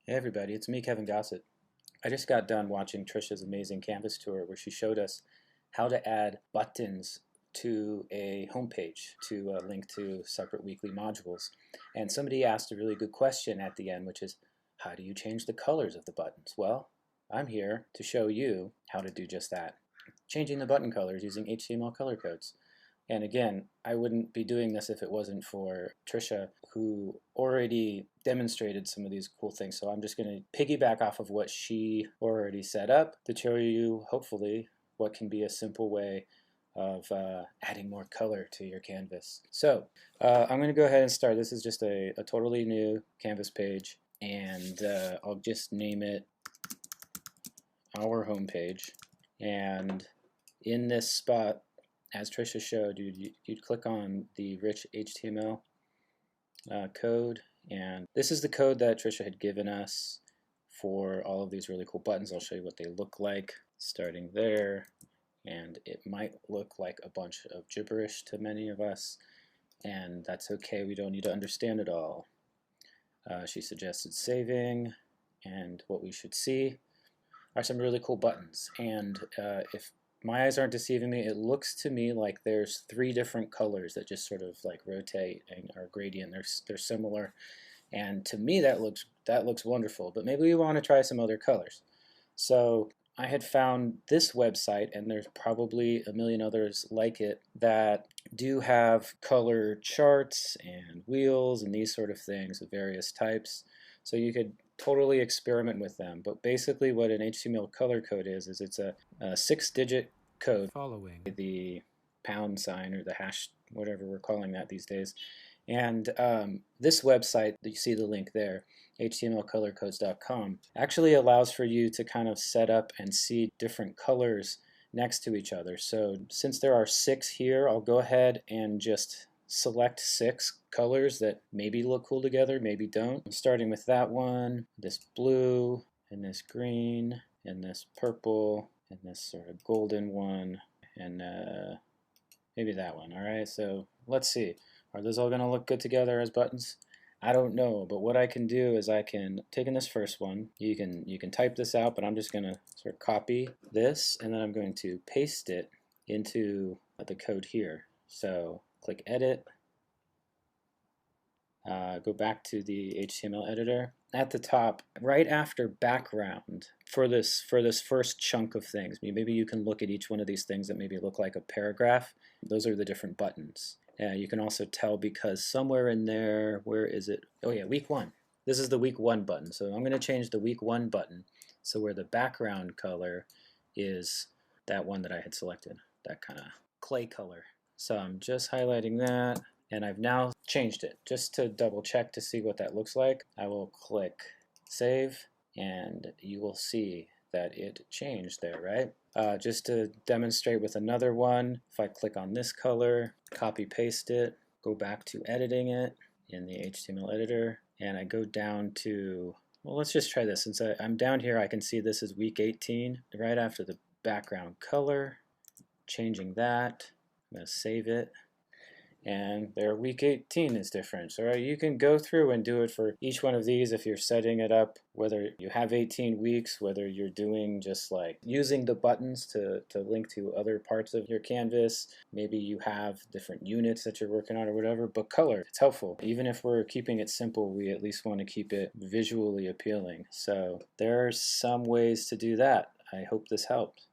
Hey everybody, it's me, Kevin Gossett. I just got done watching Tricia's amazing Canvas tour where she showed us how to add buttons to a homepage to link to separate weekly modules. And somebody asked a really good question at the end, which is, how do you change the colors of the buttons? Well, I'm here to show you how to do just that. Changing the button colors using HTML color codes. And again, I wouldn't be doing this if it wasn't for Tricia, who already demonstrated some of these cool things. So I'm just going to piggyback off of what she already set up to show you, hopefully, what can be a simple way of adding more color to your canvas. So I'm going to go ahead and start. This is just a totally new canvas page, and I'll just name it Our Homepage. And in this spot, as Tricia showed, you'd click on the rich HTML code, and this is the code that Tricia had given us for all of these really cool buttons. I'll show you what they look like starting there, and it might look like a bunch of gibberish to many of us, and that's okay. We don't need to understand it all. She suggested saving, and what we should see are some really cool buttons. And if my eyes aren't deceiving me, it looks to me like there's 3 different colors that just sort of like rotate and are gradient. They're similar, and to me that looks wonderful. But maybe we want to try some other colors. So I had found this website, and there's probably a million others like it that do have color charts and wheels and these sort of things of various types. So you could totally experiment with them. But basically what an HTML color code is it's a 6-digit code following the pound sign or the hash, whatever we're calling that these days. And this website, you see the link there, htmlcolorcodes.com, actually allows for you to kind of set up and see different colors next to each other. So since there are 6 here, I'll go ahead and just select 6 colors that maybe look cool together, maybe don't. I'm starting with that one, this blue, and this green, and this purple, and this sort of golden one, and maybe that one. Alright, so let's see. Are those all going to look good together as buttons? I don't know, but what I can do is I can take in this first one. You can type this out, but I'm just going to sort of copy this, and then I'm going to paste it into the code here. So click Edit, go back to the HTML editor. At the top, right after background, for this first chunk of things, maybe you can look at each one of these things that maybe look like a paragraph. Those are the different buttons. You can also tell because somewhere in there, where is it? Oh yeah, week 1. This is the week 1 button. So I'm going to change the week 1 button so where the background color is that one that I had selected, that kind of clay color. So I'm just highlighting that, and I've now changed it. Just to double check to see what that looks like, I will click Save, and you will see that it changed there, right? Just to demonstrate with another one, if I click on this color, copy paste it, go back to editing it in the HTML editor, and I go down to, well, let's just try this. Since I'm down here, I can see this is week 18, right after the background color. Changing that, I'm going to save it, and there week 18 is different. So you can go through and do it for each one of these if you're setting it up, whether you have 18 weeks, whether you're doing just like using the buttons to link to other parts of your canvas. Maybe you have different units that you're working on or whatever, but color, it's helpful. Even if we're keeping it simple, we at least want to keep it visually appealing. So there are some ways to do that. I hope this helped.